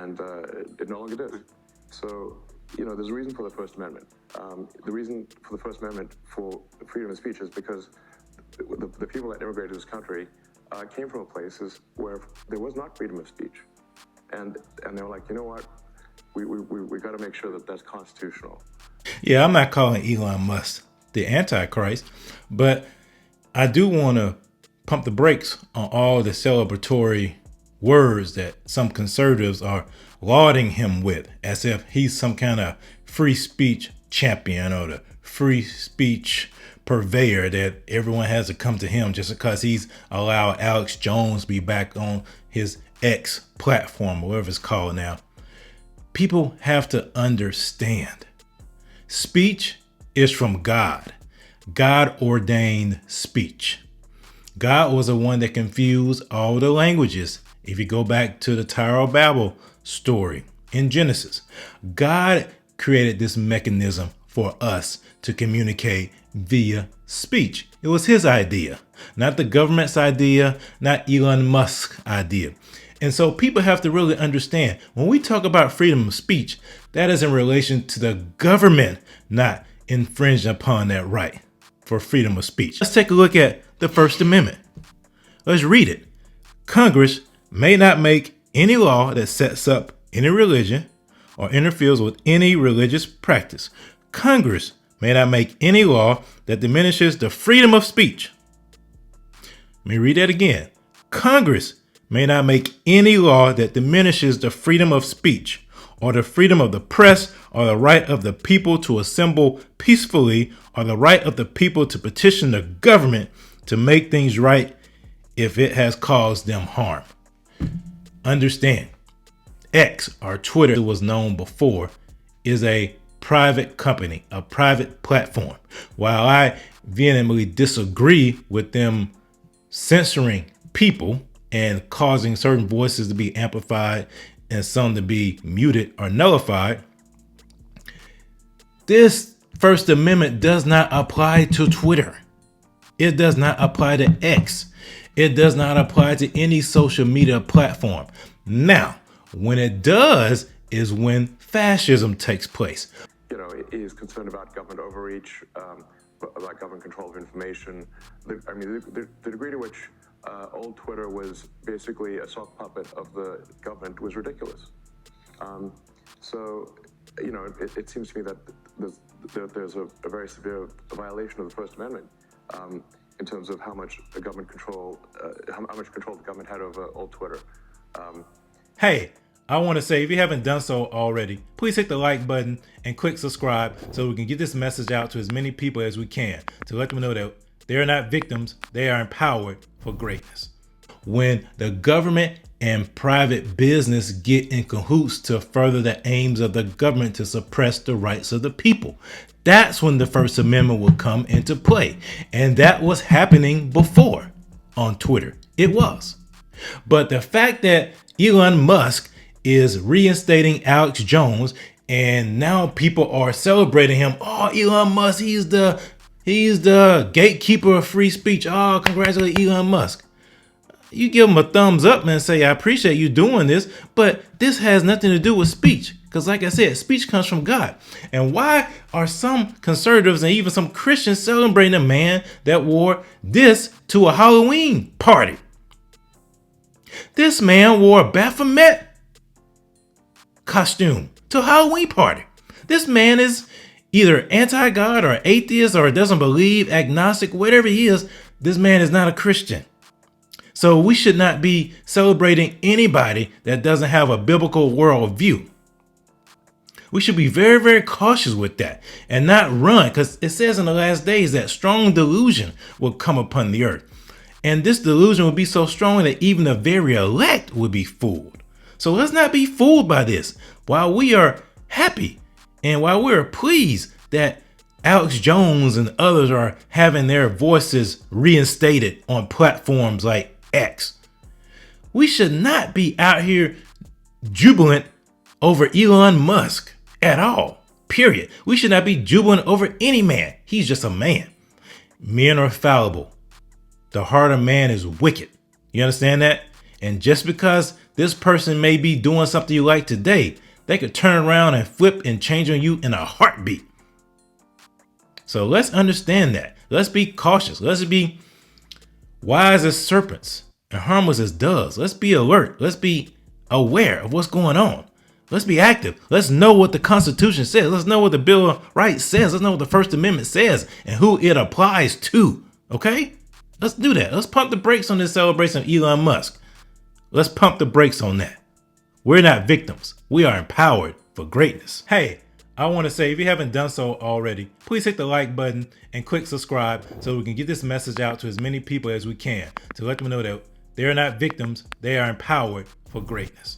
and it no longer did. So, there's a reason for the First Amendment. The reason for the First Amendment for freedom of speech is because the people that immigrated to this country came from places where there was not freedom of speech. And they were like, you know what, we got to make sure that that's constitutional. Yeah, I'm not calling Elon Musk the Antichrist, but I do want to pump the brakes on all the celebratory words that some conservatives are lauding him with, as if he's some kind of free speech champion or the free speech purveyor that everyone has to come to him just because he's allowed Alex Jones be back on his X platform, whatever it's called now. People have to understand. Speech is from God. God ordained speech. God was the one that confused all the languages. If you go back to the Tower of Babel story in Genesis, God created this mechanism for us to communicate via speech. It was his idea, not the government's idea, not Elon Musk's idea. And so people have to really understand when we talk about freedom of speech, that is in relation to the government not infringing upon that right for freedom of speech. Let's take a look at the First Amendment. Let's read it. Congress may not make any law that sets up any religion or interferes with any religious practice. Congress may not make any law that diminishes the freedom of speech. Let me read that again. Congress may not make any law that diminishes the freedom of speech or the freedom of the press or the right of the people to assemble peacefully or the right of the people to petition the government to make things right if it has caused them harm. Understand, X, or Twitter was known before, is a private company, a private platform. While I vehemently disagree with them censoring people and causing certain voices to be amplified and some to be muted or nullified, this First Amendment does not apply to Twitter. It does not apply to X. It does not apply to any social media platform. Now, when it does is when fascism takes place. He is concerned about government overreach, about government control of information. The degree to which old Twitter was basically a soft puppet of the government was ridiculous. It seems to me that there's a very severe violation of the First Amendment in terms of how much government control, how much control the government had over old Twitter. Hey, I want to say, if you haven't done so already, please hit the like button and click subscribe so we can get this message out to as many people as we can to let them know that they're not victims, they are empowered for greatness. When the government and private business get in cahoots to further the aims of the government to suppress the rights of the people, that's when the First Amendment will come into play. And that was happening before on Twitter. It was. But the fact that Elon Musk is reinstating Alex Jones and now people are celebrating him. Oh, Elon Musk, he's the gatekeeper of free speech. Oh, congratulate Elon Musk. You give him a thumbs up and say, I appreciate you doing this, but this has nothing to do with speech. Because like I said, speech comes from God. And why are some conservatives and even some Christians celebrating a man that wore this to a Halloween party? This man wore a Baphomet costume to a Halloween party. This man is either anti-God or atheist or doesn't believe, agnostic, whatever he is. This man is not a Christian. So we should not be celebrating anybody that doesn't have a biblical worldview. We should be very, very cautious with that and not run, because it says in the last days that strong delusion will come upon the earth. And this delusion will be so strong that even the very elect will be fooled. So let's not be fooled by this. While we are happy and while we're pleased that Alex Jones and others are having their voices reinstated on platforms like X, we should not be out here jubilant over Elon Musk at all, period. We should not be jubilant over any man. He's just a man. Men are fallible. The heart of man is wicked. You understand that? And just because This person may be doing something you like today. They could turn around and flip and change on you in a heartbeat. So let's understand that. Let's be cautious. Let's be wise as serpents and harmless as doves. Let's be alert. Let's be aware of what's going on. Let's be active. Let's know what the Constitution says. Let's know what the Bill of Rights says. Let's know what the First Amendment says and who it applies to. Okay? Let's do that. Let's pump the brakes on this celebration of Elon Musk. Let's pump the brakes on that. We're not victims. We are empowered for greatness. Hey, I want to say, if you haven't done so already, please hit the like button and click subscribe so we can get this message out to as many people as we can to let them know that they're not victims. They are empowered for greatness.